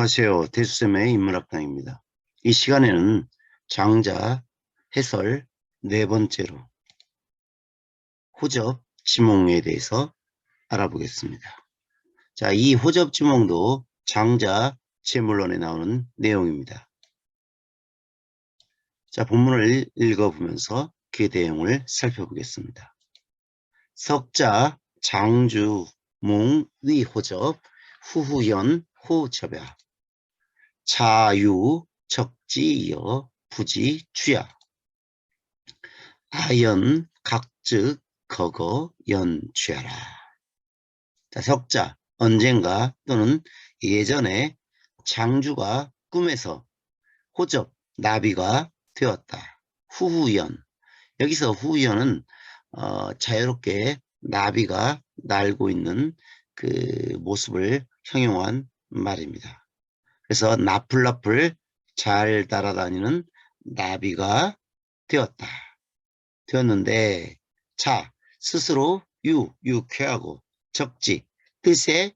안녕하세요. 대수쌤의 인문학당입니다. 이 시간에는 장자 해설 네 번째로 호접 지몽에 대해서 알아보겠습니다. 자, 이 호접 지몽도 장자 제물론에 나오는 내용입니다. 자, 본문을 읽어보면서 그 내용을 살펴보겠습니다. 석자 장주 몽 위 호접 후후연 호접야 자유 적지여 부지 주야 아연 각즉 거거 연취하라. 자, 석자 언젠가 또는 예전에 장주가 꿈에서 호접 나비가 되었다. 후후연 여기서 후후연은 자유롭게 나비가 날고 있는 그 모습을 형용한 말입니다. 그래서 나풀나풀 잘 날아다니는 나비가 되었는데 자 스스로 유쾌하고 적지 뜻에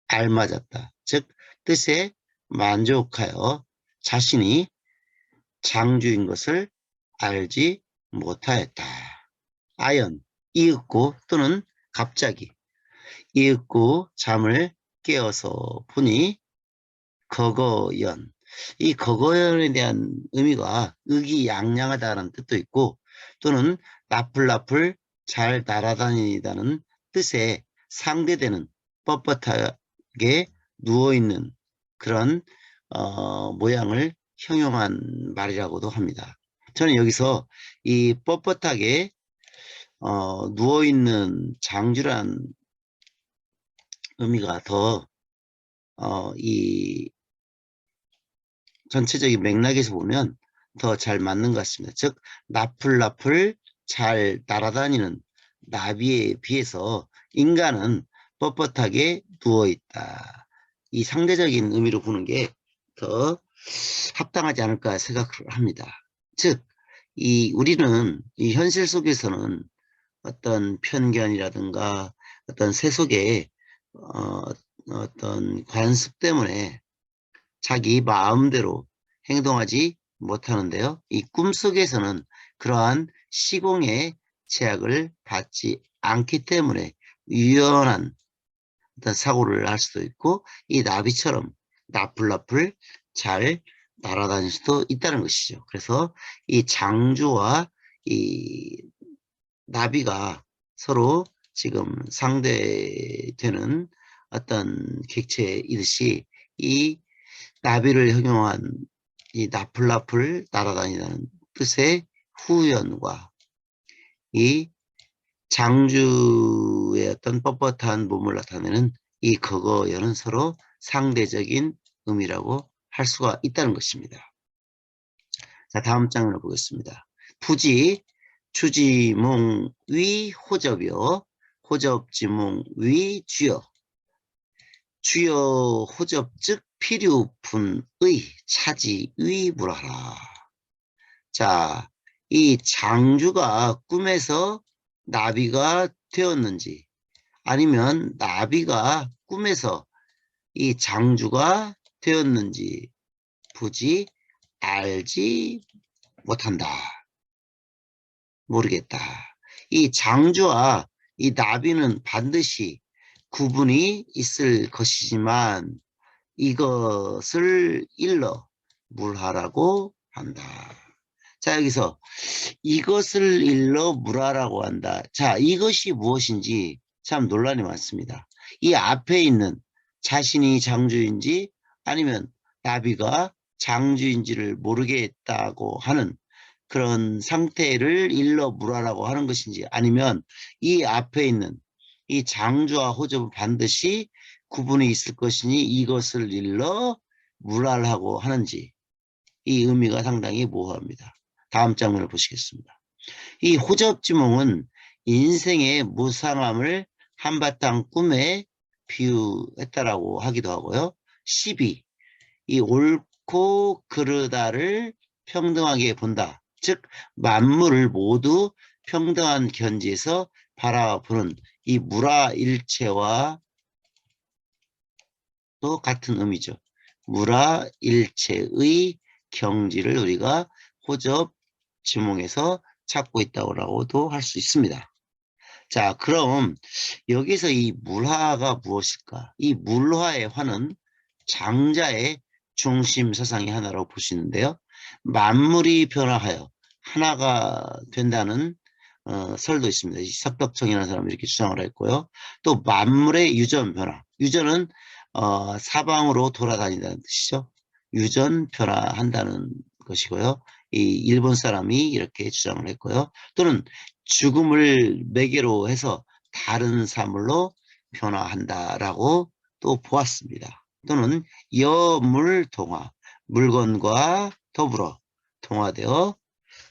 알맞았다. 즉 뜻에 만족하여 자신이 장주인 것을 알지 못하였다. 아연 이윽고 또는 갑자기 이윽고 잠을 깨어서 보니 거거연 이 거거연에 대한 의미가 의기양양하다는 뜻도 있고 또는 나풀나풀 잘 날아다니다는 뜻에 상대되는 뻣뻣하게 누워있는 그런 모양을 형용한 말이라고도 합니다. 저는 여기서 이 뻣뻣하게 누워있는 장주란 의미가 더 이 전체적인 맥락에서 보면 더 잘 맞는 것 같습니다. 즉 나풀나풀 잘 날아다니는 나비에 비해서 인간은 뻣뻣하게 누워있다. 이 상대적인 의미로 보는 게 더 합당하지 않을까 생각을 합니다. 즉 우리는 이 현실 속에서는 어떤 편견이라든가 어떤 세속의 어떤 관습 때문에 자기 마음대로 행동하지 못하는데요. 이 꿈속에서는 그러한 시공의 제약을 받지 않기 때문에 유연한 어떤 사고를 할 수도 있고 이 나비처럼 나풀나풀 잘 날아다닐 수도 있다는 것이죠. 그래서 이 장주와 이 나비가 서로 지금 상대되는 어떤 객체이듯이 이 나비를 형용한 이 나풀나풀 날아다니는 뜻의 후연과 이 장주의 어떤 뻣뻣한 몸을 나타내는 이 거거연은 서로 상대적인 의미라고 할 수가 있다는 것입니다. 자, 다음 장면을 보겠습니다. 부지 주지몽 위 호접이요 호접지몽 위 주여 주여 호접즉 필요분의 차지 위불하라. 자, 이 장주가 꿈에서 나비가 되었는지 아니면 나비가 꿈에서 이 장주가 되었는지 부지 알지 못한다. 모르겠다. 이 장주와 이 나비는 반드시 구분이 있을 것이지만 이것을 일러 물하라고 한다. 자, 여기서 이것을 일러 물하라고 한다. 자, 이것이 무엇인지 참 논란이 많습니다. 이 앞에 있는 자신이 장주인지 아니면 나비가 장주인지를 모르겠다고 하는 그런 상태를 일러 물하라고 하는 것인지 아니면 이 앞에 있는 이 장주와 호접은 반드시 구분이 있을 것이니 이것을 일러 물하라고 하는지 이 의미가 상당히 모호합니다. 다음 장면을 보시겠습니다. 이 호접지몽은 인생의 무상함을 한바탕 꿈에 비유했다라고 하기도 하고요. 12. 이 옳고 그르다를 평등하게 본다. 즉 만물을 모두 평등한 견지에서 바라보는 이 무라일체와 또 같은 의미죠. 무라 일체의 경지를 우리가 호접 지몽에서 찾고 있다고도 할 수 있습니다. 자, 그럼 여기서 이 물화가 무엇일까? 이 물화의 화는 장자의 중심 사상의 하나라고 보시는데요. 만물이 변화하여 하나가 된다는 설도 있습니다. 석덕청이라는 사람이 이렇게 주장을 했고요. 또 만물의 유전 변화. 유전은 사방으로 돌아다닌다는 뜻이죠. 유전 변화한다는 것이고요. 이 일본 사람이 이렇게 주장을 했고요. 또는 죽음을 매개로 해서 다른 사물로 변화한다라고 또 보았습니다. 또는 여물동화, 물건과 더불어 동화되어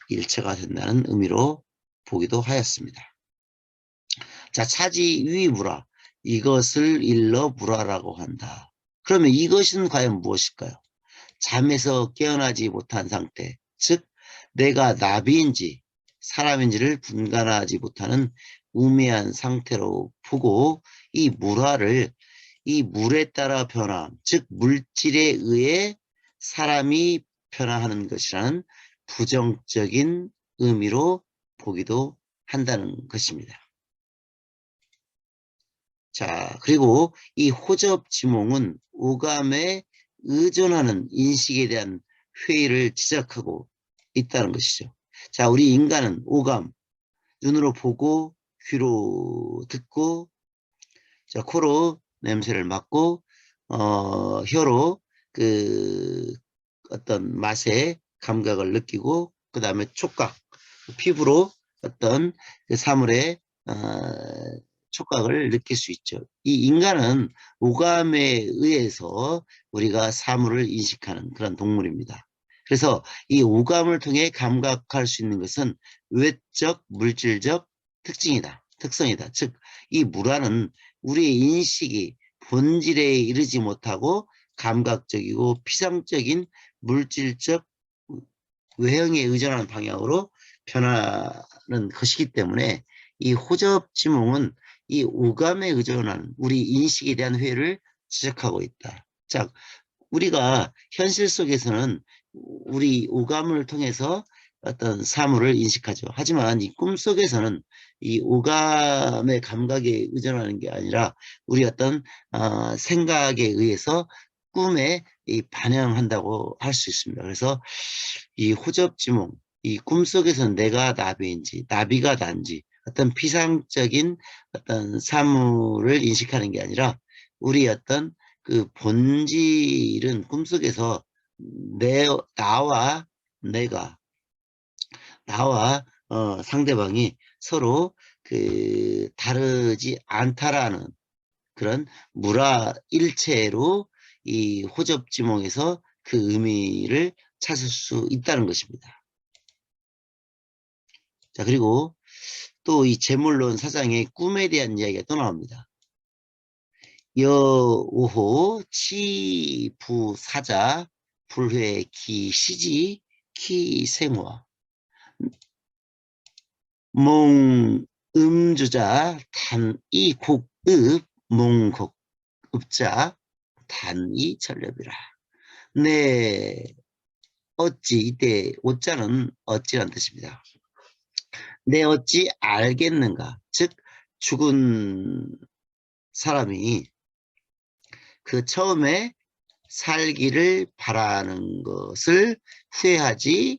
일체가 된다는 의미로 보기도 하였습니다. 자, 차지 위무라, 이것을 일러 무라라고 한다. 그러면 이것은 과연 무엇일까요? 잠에서 깨어나지 못한 상태, 즉 내가 나비인지 사람인지를 분간하지 못하는 우매한 상태로 보고 이 물화를 이 물에 따라 변화, 즉 물질에 의해 사람이 변화하는 것이라는 부정적인 의미로 보기도 한다는 것입니다. 자, 그리고 이 호접지몽은 오감에 의존하는 인식에 대한 회의를 지적하고 있다는 것이죠. 자, 우리 인간은 오감, 눈으로 보고, 귀로 듣고, 자, 코로 냄새를 맡고, 혀로 그 어떤 맛의 감각을 느끼고, 그 다음에 촉각, 피부로 어떤 그 사물의 촉각을 느낄 수 있죠. 이 인간은 오감에 의해서 우리가 사물을 인식하는 그런 동물입니다. 그래서 이 오감을 통해 감각할 수 있는 것은 외적, 물질적 특성이다. 즉, 이 물화는 우리의 인식이 본질에 이르지 못하고 감각적이고 피상적인 물질적 외형에 의존하는 방향으로 변하는 것이기 때문에 이 호접지몽은 이 오감에 의존하는 우리 인식에 대한 회의를 지적하고 있다. 자, 우리가 현실 속에서는 우리 오감을 통해서 어떤 사물을 인식하죠. 하지만 이 꿈속에서는 이 오감의 감각에 의존하는 게 아니라 우리 어떤 생각에 의해서 꿈에 반영한다고 할 수 있습니다. 그래서 이 호접지몽, 이 꿈속에서는 내가 나비인지 나비가 난지 어떤 피상적인 어떤 사물을 인식하는 게 아니라 우리 어떤 그 본질은 꿈속에서 나와 내가 나와 상대방이 서로 그 다르지 않다라는 그런 물화일체로 이 호접지몽에서 그 의미를 찾을 수 있다는 것입니다. 자, 그리고 또 이 재물론 사상의 꿈에 대한 이야기가 또 나옵니다. 여오호 치부사자 불회 기시지 키생화 몽음주자 단이곡읍 몽곡읍자 단이전렵이라. 네, 어찌 이때 오자는 어찌란 뜻입니다. 내 어찌 알겠는가? 즉 죽은 사람이 그 처음에 살기를 바라는 것을 후회하지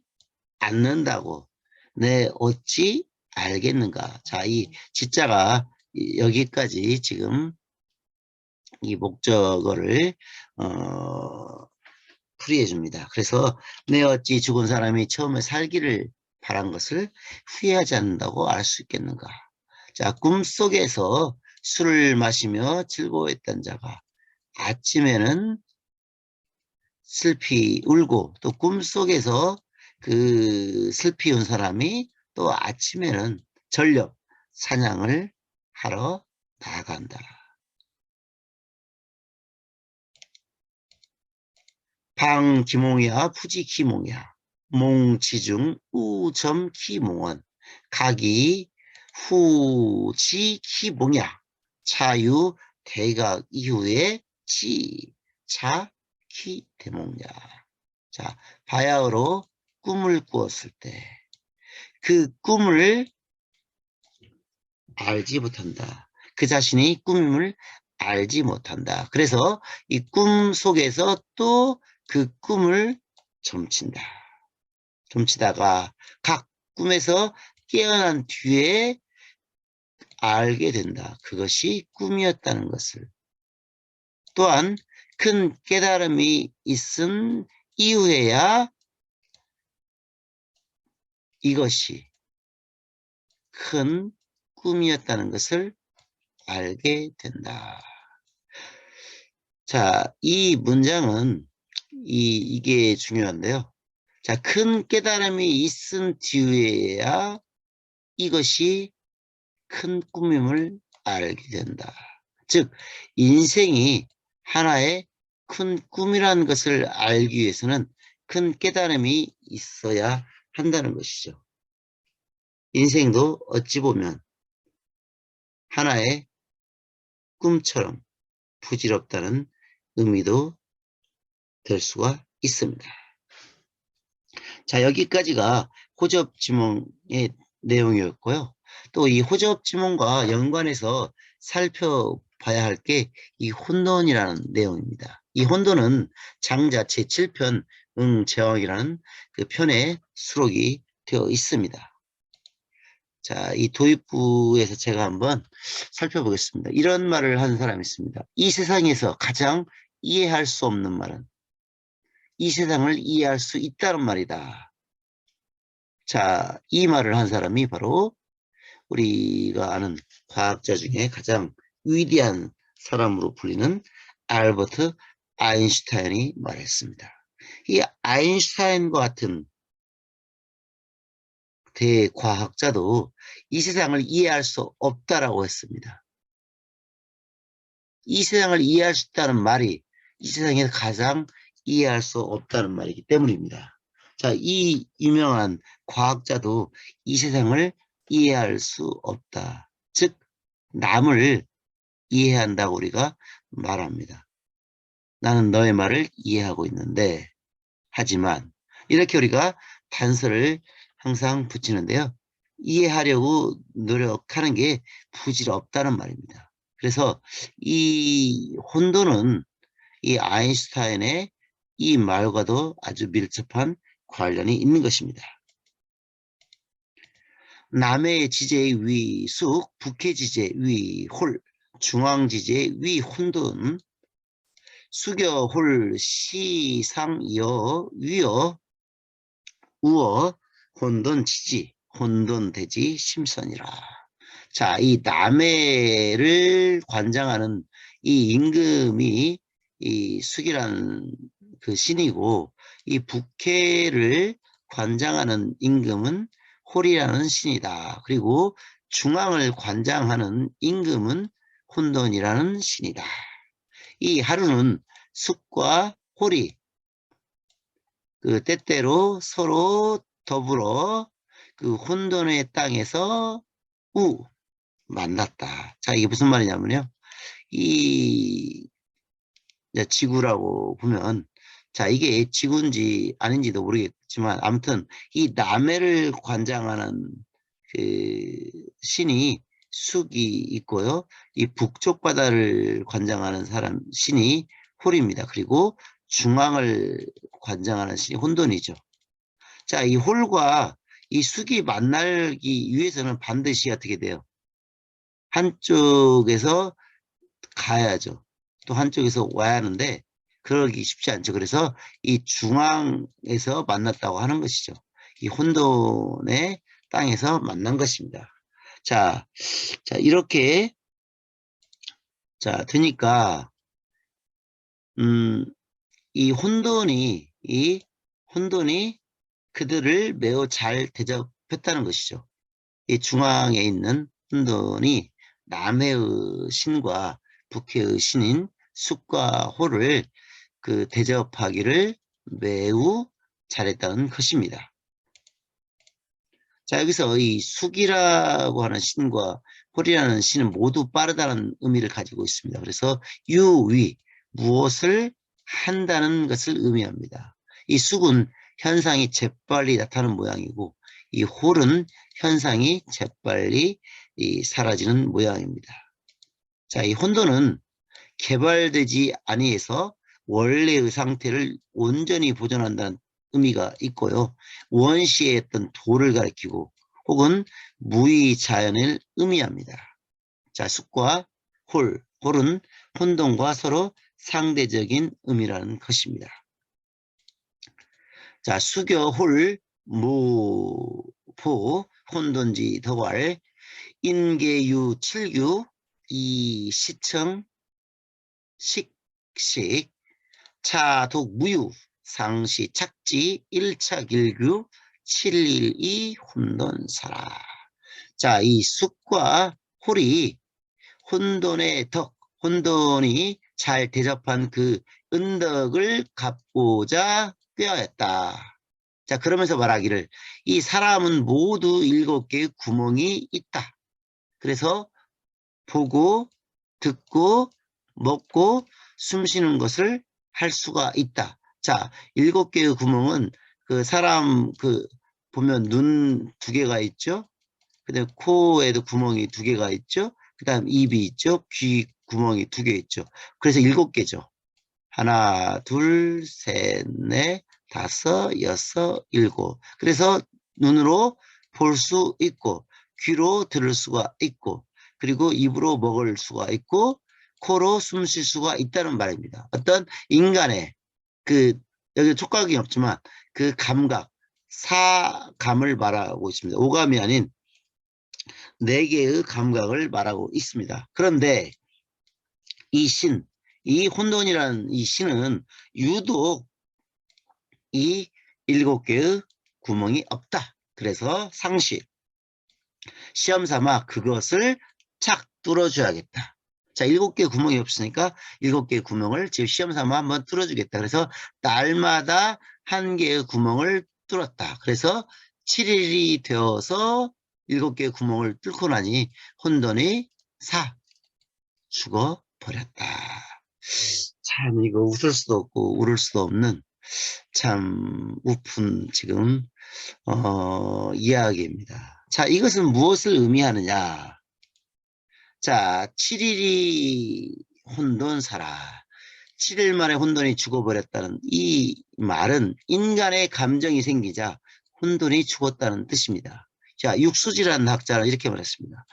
않는다고. 내 어찌 알겠는가? 자, 이 지자가 여기까지 지금 이 목적어를 풀이해 줍니다. 그래서 내 어찌 죽은 사람이 처음에 살기를 바란 것을 후회하지 않는다고 알 수 있겠는가? 자, 꿈속에서 술을 마시며 즐거워했던 자가 아침에는 슬피 울고 또 꿈속에서 그 슬피 운 사람이 또 아침에는 전력 사냥을 하러 나간다. 방기몽이야 푸지키몽이야 몽지중 우점키몽원 각이 후지키몽이야 차유 대각 이후에 치차 키 대목냐. 자, 바야흐로 꿈을 꾸었을 때 그 꿈을 알지 못한다. 그 자신이 꿈임을 알지 못한다. 그래서 이 꿈 속에서 또 그 꿈을 점친다. 점치다가 각 꿈에서 깨어난 뒤에 알게 된다. 그것이 꿈이었다는 것을. 또한 큰 깨달음이 있은 이후에야 이것이 큰 꿈이었다는 것을 알게 된다. 자, 이 문장은 이게 중요한데요. 자, 큰 깨달음이 있은 뒤에야 이것이 큰 꿈임을 알게 된다. 즉, 인생이 하나의 큰 꿈이라는 것을 알기 위해서는 큰 깨달음이 있어야 한다는 것이죠. 인생도 어찌 보면 하나의 꿈처럼 부질없다는 의미도 될 수가 있습니다. 자, 여기까지가 호접 지문의 내용이었고요. 또 이 호접 지문과 연관해서 살펴봐야 할 게 이 혼돈이라는 내용입니다. 이 혼돈은 장자 제7편 응제왕이라는 그 편에 수록이 되어 있습니다. 자, 이 도입부에서 제가 한번 살펴보겠습니다. 이런 말을 하는 사람이 있습니다. 이 세상에서 가장 이해할 수 없는 말은 이 세상을 이해할 수 있다는 말이다. 자, 이 말을 한 사람이 바로 우리가 아는 과학자 중에 가장 위대한 사람으로 불리는 알버트 아인슈타인이 말했습니다. 이 아인슈타인과 같은 대과학자도 이 세상을 이해할 수 없다라고 했습니다. 이 세상을 이해할 수 있다는 말이 이 세상에서 가장 이해할 수 없다는 말이기 때문입니다. 자, 이 유명한 과학자도 이 세상을 이해할 수 없다. 즉, 남을 이해한다고 우리가 말합니다. 나는 너의 말을 이해하고 있는데, 하지만 이렇게 우리가 단서를 항상 붙이는데요. 이해하려고 노력하는 게 부질없다는 말입니다. 그래서 이 혼돈은 이 아인슈타인의 이 말과도 아주 밀접한 관련이 있는 것입니다. 남의 지제 위 숙, 북해 지제 위 홀, 중앙 지제 위 혼돈, 수겨 홀 시상여 위어 우어 혼돈 지지, 혼돈 대지 심선이라. 자, 이 남해를 관장하는 이 임금이 이 숙이라는 그 신이고, 이 북해를 관장하는 임금은 홀이라는 신이다. 그리고 중앙을 관장하는 임금은 혼돈이라는 신이다. 이 하루는 숙과 홀이 그 때때로 서로 더불어 그 혼돈의 땅에서 만났다. 자, 이게 무슨 말이냐면요. 이 지구라고 보면, 자, 이게 지구인지 아닌지도 모르겠지만, 아무튼 이 남해를 관장하는 그 신이 숙이 있고요. 이 북쪽 바다를 관장하는 사람 신이 홀입니다. 그리고 중앙을 관장하는 신이 혼돈이죠. 자, 이 홀과 이 숙이 만나기 위해서는 반드시 어떻게 돼요? 한쪽에서 가야죠. 또 한쪽에서 와야 하는데 그러기 쉽지 않죠. 그래서 이 중앙에서 만났다고 하는 것이죠. 이 혼돈의 땅에서 만난 것입니다. 자, 이렇게 되니까 이 혼돈이 그들을 매우 잘 대접했다는 것이죠. 이 중앙에 있는 혼돈이 남해의 신과 북해의 신인 숙과 호를 그 대접하기를 매우 잘했다는 것입니다. 자, 여기서 이 숙이라고 하는 신과 홀이라는 신은 모두 빠르다는 의미를 가지고 있습니다. 그래서 유위, 무엇을 한다는 것을 의미합니다. 이 숙은 현상이 재빨리 나타나는 모양이고 이 홀은 현상이 재빨리 사라지는 모양입니다. 자, 이 혼돈은 개발되지 아니해서 원래의 상태를 온전히 보존한다는 의미가 있고요. 원시의 어떤 도를 가리키고 혹은 무의 자연을 의미합니다. 자, 숙과 홀은 혼돈과 서로 상대적인 의미라는 것입니다. 자, 수교, 홀, 무포, 혼돈지, 덕활, 인계유, 칠규, 이 시청, 식식, 차독, 무유, 상시, 착지, 일차길규, 712, 혼돈사라. 자, 이 숙과 홀이 혼돈의 덕, 혼돈이 잘 대접한 그 은덕을 갚고자 꾀하였다. 자, 그러면서 말하기를 이 사람은 모두 7개의 구멍이 있다. 그래서 보고 듣고 먹고 숨쉬는 것을 할 수가 있다. 자, 7개의 구멍은 그 사람 보면 눈 2개가 있죠. 그다음에 코에도 구멍이 2개가 있죠. 그다음 입이 있죠. 귀 구멍이 2개 있죠. 그래서 7개죠. 하나, 둘, 셋, 넷, 다섯, 여섯, 일곱. 그래서 눈으로 볼 수 있고 귀로 들을 수가 있고 그리고 입으로 먹을 수가 있고 코로 숨 쉴 수가 있다는 말입니다. 어떤 인간의 여기 촉각이 없지만 그 감각, 사감을 말하고 있습니다. 오감이 아닌 4개의 감각을 말하고 있습니다. 그런데 이 혼돈이라는 이 신은 유독 이 7개의 구멍이 없다. 그래서 상시, 시험 삼아 그것을 착 뚫어줘야겠다. 자, 7개의 구멍이 없으니까 7개의 구멍을 지금 시험 삼아 한번 뚫어주겠다. 그래서 날마다 1개의 구멍을 뚫었다. 그래서 7일이 되어서 7개의 구멍을 뚫고 나니 혼돈이 죽어버렸다. 참 이거 웃을 수도 없고 울을 수도 없는 참 우픈 지금 이야기입니다. 자, 이것은 무엇을 의미하느냐? 자, 7일이 혼돈사라. 7일 만에 혼돈이 죽어버렸다는 이 말은 인간의 감정이 생기자 혼돈이 죽었다는 뜻입니다. 자, 육수지라는 학자는 이렇게 말했습니다.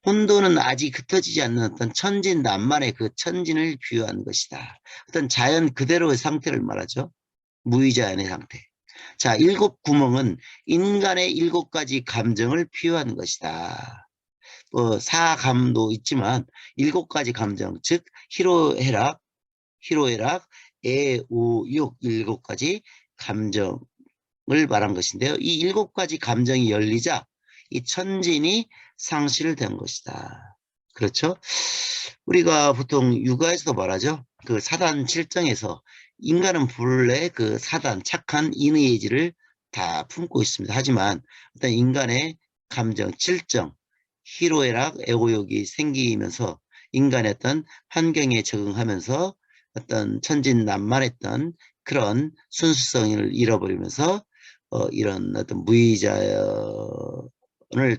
혼돈은 아직 흩어지지 않는 어떤 천진난만의 그 천진을 비유한 것이다. 어떤 자연 그대로의 상태를 말하죠. 무의자연의 상태. 자, 7구멍은 인간의 7가지 감정을 비유한 것이다. 사감도 있지만 7가지 감정, 즉 희로애락, 애우욕 7가지 감정을 말한 것인데요. 이 7가지 감정이 열리자 이 천진이 상실된 것이다. 그렇죠? 우리가 보통 육아에서도 말하죠. 그 사단 7정에서 인간은 본래 그 사단, 착한 인의의지를 다 품고 있습니다. 하지만 어떤 인간의 감정, 7정, 희로애락, 애고욕이 생기면서 인간의 어떤 환경에 적응하면서 어떤 천진난만했던 그런 순수성을 잃어버리면서 이런 어떤 무의자연을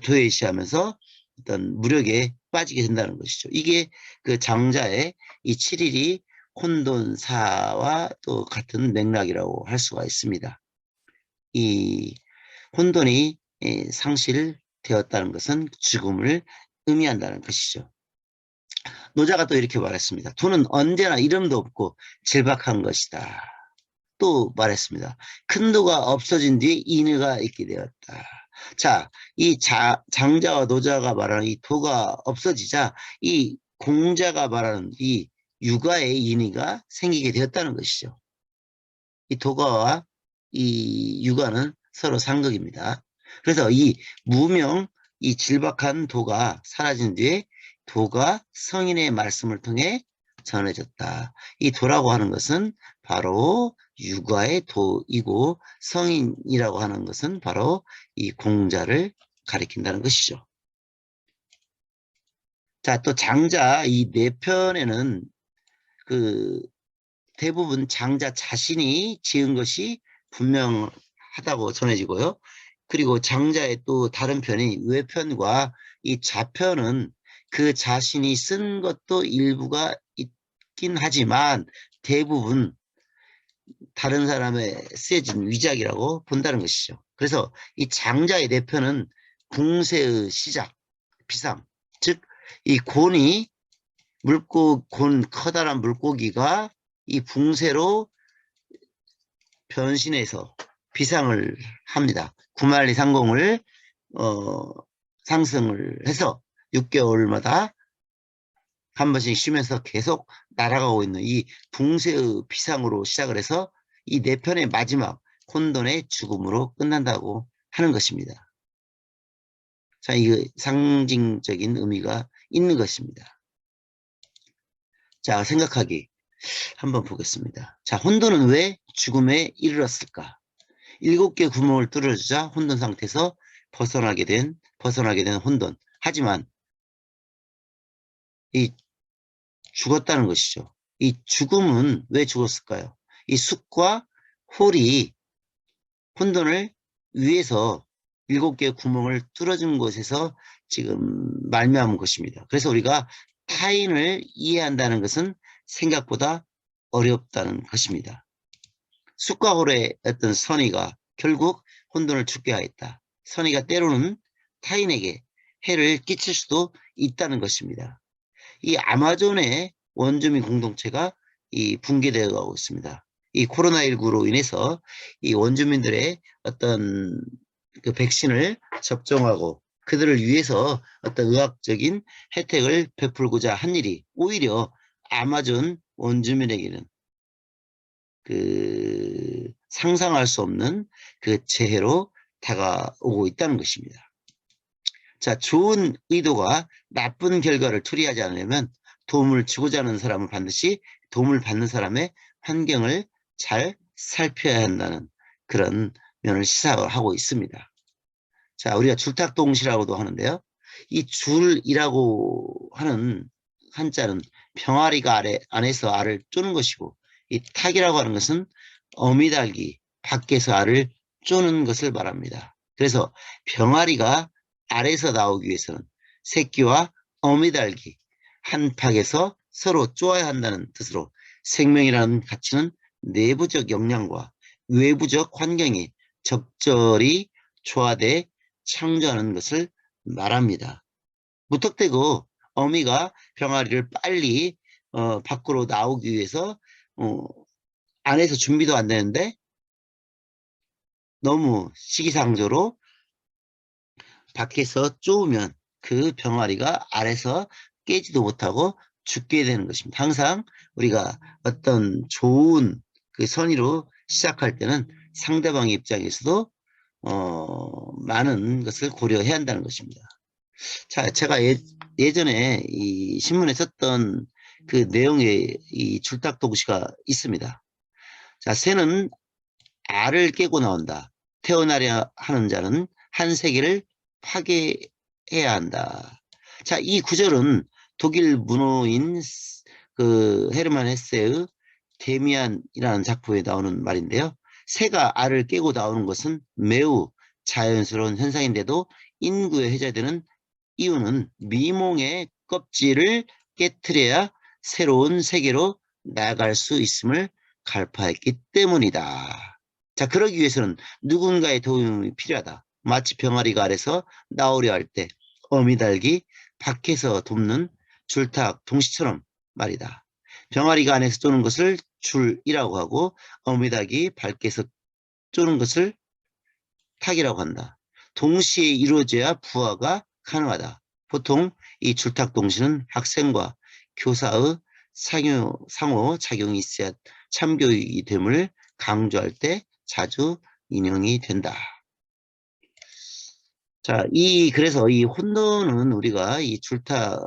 도외시하면서 어떤 무력에 빠지게 된다는 것이죠. 이게 그 장자의 이 7일이 혼돈사와 또 같은 맥락이라고 할 수가 있습니다. 이 혼돈이 상실되었다는 것은 죽음을 의미한다는 것이죠. 노자가 또 이렇게 말했습니다. 돈은 언제나 이름도 없고 질박한 것이다. 또 말했습니다. 큰 도가 없어진 뒤에 인의가 있게 되었다. 자, 이 장자와 노자가 말하는 이 도가 없어지자 이 공자가 말하는 이 육아의 인의가 생기게 되었다는 것이죠. 이 도가와 이 육아는 서로 상극입니다. 그래서 이 무명, 이 질박한 도가 사라진 뒤에 도가 성인의 말씀을 통해 전해졌다. 이 도라고 하는 것은 바로 육아의 도이고 성인이라고 하는 것은 바로 이 공자를 가리킨다는 것이죠. 자, 또 장자 이 4편에는 그 대부분 장자 자신이 지은 것이 분명하다고 전해지고요. 그리고 장자의 또 다른 편이 외편과 이 좌편은 그 자신이 쓴 것도 일부가 있긴 하지만 대부분 다른 사람의 쓰여진 위작이라고 본다는 것이죠. 그래서 이 장자의 내편은 궁세의 시작, 비상, 즉 이 곤이 커다란 물고기가 이 붕세로 변신해서 비상을 합니다. 구만리상공을 상승을 해서 6개월마다 한 번씩 쉬면서 계속 날아가고 있는 이 붕세의 비상으로 시작을 해서 이 네 편의 마지막 혼돈의 죽음으로 끝난다고 하는 것입니다. 자, 이거 상징적인 의미가 있는 것입니다. 자, 생각하기 한번 보겠습니다. 자, 혼돈은 왜 죽음에 이르렀을까? 7개 구멍을 뚫어주자 혼돈 상태에서 벗어나게 된 혼돈. 하지만 이 죽었다는 것이죠. 이 죽음은 왜 죽었을까요? 이 숫과 홀이 혼돈을 위해서 7개의 구멍을 뚫어준 곳에서 지금 말미암은 것입니다. 그래서 우리가 타인을 이해한다는 것은 생각보다 어렵다는 것입니다. 숫과 홀의 어떤 선의가 결국 혼돈을 죽게 하였다. 선의가 때로는 타인에게 해를 끼칠 수도 있다는 것입니다. 이 아마존의 원주민 공동체가 이 붕괴되어 가고 있습니다. 이 코로나19로 인해서 이 원주민들의 어떤 그 백신을 접종하고 그들을 위해서 어떤 의학적인 혜택을 베풀고자 한 일이 오히려 아마존 원주민에게는 그 상상할 수 없는 그 재해로 다가오고 있다는 것입니다. 자, 좋은 의도가 나쁜 결과를 초래하지 않으려면 도움을 주고자 하는 사람은 반드시 도움을 받는 사람의 환경을 잘 살펴야 한다는 그런 면을 시사하고 있습니다. 자, 우리가 줄탁동시라고도 하는데요. 이 줄이라고 하는 한자는 병아리가 안에서 알을 쪼는 것이고 이 탁이라고 하는 것은 어미달기 밖에서 알을 쪼는 것을 말합니다. 그래서 병아리가 알에서 나오기 위해서는 새끼와 어미달기 한 팍에서 서로 쪼아야 한다는 뜻으로 생명이라는 가치는 내부적 역량과 외부적 환경이 적절히 조화돼 창조하는 것을 말합니다. 무턱대고 어미가 병아리를 빨리 밖으로 나오기 위해서 안에서 준비도 안 되는데 너무 시기상조로 밖에서 쪼으면 그 병아리가 알에서 깨지도 못하고 죽게 되는 것입니다. 항상 우리가 어떤 좋은 그 선의로 시작할 때는 상대방의 입장에서도 많은 것을 고려해야 한다는 것입니다. 자, 제가 예전에 이 신문에 썼던 그 내용의 이 줄탁동시가 있습니다. 자, 새는 알을 깨고 나온다. 태어나려 하는 자는 한 세계를 파괴해야 한다. 자, 이 구절은 독일 문호인 그 헤르만 헤세의 데미안이라는 작품에 나오는 말인데요. 새가 알을 깨고 나오는 것은 매우 자연스러운 현상인데도 인구에 해제되는 이유는 미몽의 껍질을 깨트려야 새로운 세계로 나아갈 수 있음을 갈파했기 때문이다. 자, 그러기 위해서는 누군가의 도움이 필요하다. 마치 병아리가 알에서 나오려 할 때 어미달기 밖에서 돕는 줄탁 동시처럼 말이다. 병아리가 안에서 쪼는 것을 줄이라고 하고 어미달기 밖에서 쪼는 것을 탁이라고 한다. 동시에 이루어져야 부하가 가능하다. 보통 이 줄탁 동시는 학생과 교사의 상호작용이 있어야 참교육이 됨을 강조할 때 자주 인용이 된다. 자, 그래서 이 혼돈은 우리가 이 줄탁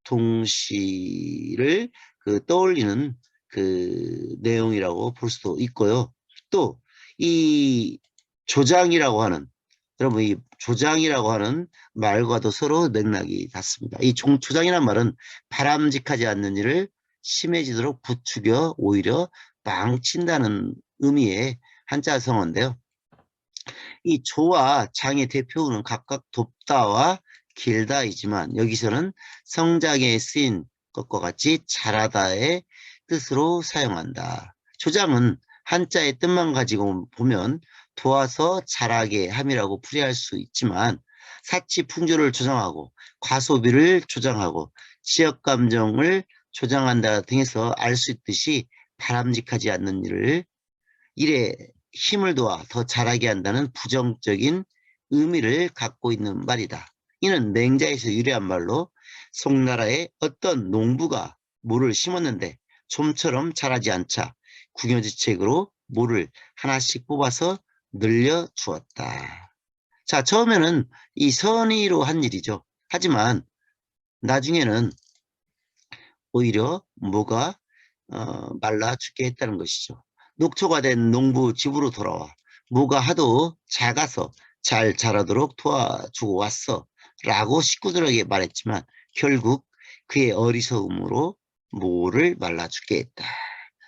동시를 떠올리는 그 내용이라고 볼 수도 있고요. 또 이 조장이라고 하는, 여러분 이 조장이라고 하는 말과도 서로 맥락이 같습니다. 이 조장이라는 말은 바람직하지 않는 일을 심해지도록 부추겨 오히려 망친다는 의미의 한자 성어인데요. 이 조와 장의 대표어는 각각 돕다와 길다이지만 여기서는 성장에 쓰인 것과 같이 잘하다의 뜻으로 사용한다. 조장은 한자의 뜻만 가지고 보면 도와서 잘하게 함이라고 풀이할 수 있지만 사치 풍조를 조장하고 과소비를 조장하고 지역 감정을 조장한다 등에서 알 수 있듯이 바람직하지 않는 일에 힘을 도와 더 잘하게 한다는 부정적인 의미를 갖고 있는 말이다. 이는 맹자에서 유래한 말로 송나라의 어떤 농부가 모를 심었는데 좀처럼 자라지 않자 궁여지책으로 모를 하나씩 뽑아서 늘려주었다. 자, 처음에는 이 선의로 한 일이죠. 하지만 나중에는 오히려 모가 말라 죽게 했다는 것이죠. 녹초가 된 농부 집으로 돌아와 모가 하도 작아서 잘 자라도록 도와주고 왔어 라고 식구들에게 말했지만 결국 그의 어리석음으로 모를 말라 죽게 했다.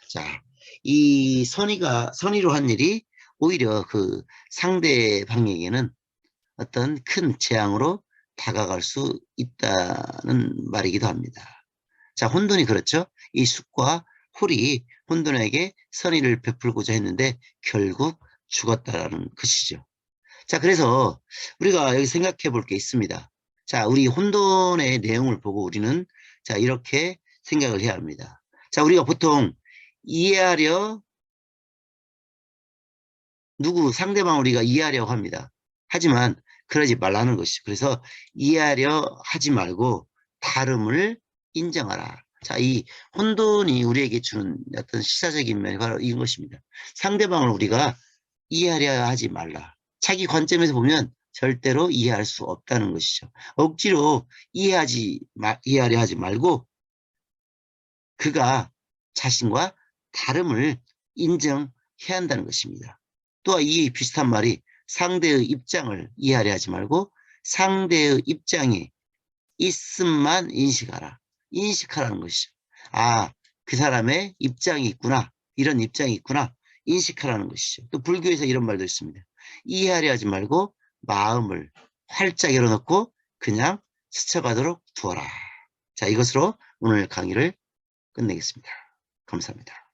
자, 이 선의로 한 일이 오히려 그 상대방에게는 어떤 큰 재앙으로 다가갈 수 있다는 말이기도 합니다. 자, 혼돈이 그렇죠. 이 숫과 홀이 혼돈에게 선의를 베풀고자 했는데 결국 죽었다라는 것이죠. 자, 그래서 우리가 여기 생각해 볼 게 있습니다. 자, 우리 혼돈의 내용을 보고 우리는 자, 이렇게 생각을 해야 합니다. 자, 우리가 보통 이해하려 상대방을 우리가 이해하려고 합니다. 하지만 그러지 말라는 것이죠. 그래서 이해하려 하지 말고 다름을 인정하라. 자, 이 혼돈이 우리에게 주는 어떤 시사적인 면이 바로 이것입니다. 상대방을 우리가 이해하려 하지 말라. 자기 관점에서 보면 절대로 이해할 수 없다는 것이죠. 억지로 이해하려 하지 말고 그가 자신과 다름을 인정해야 한다는 것입니다. 또한 이 비슷한 말이 상대의 입장을 이해하려 하지 말고 상대의 입장이 있음만 인식하라. 인식하라는 것이죠. 아, 그 사람의 입장이 있구나. 이런 입장이 있구나. 인식하라는 것이죠. 또 불교에서 이런 말도 있습니다. 이해하려 하지 말고 마음을 활짝 열어놓고 그냥 스쳐가도록 두어라. 자, 이것으로 오늘 강의를 끝내겠습니다. 감사합니다.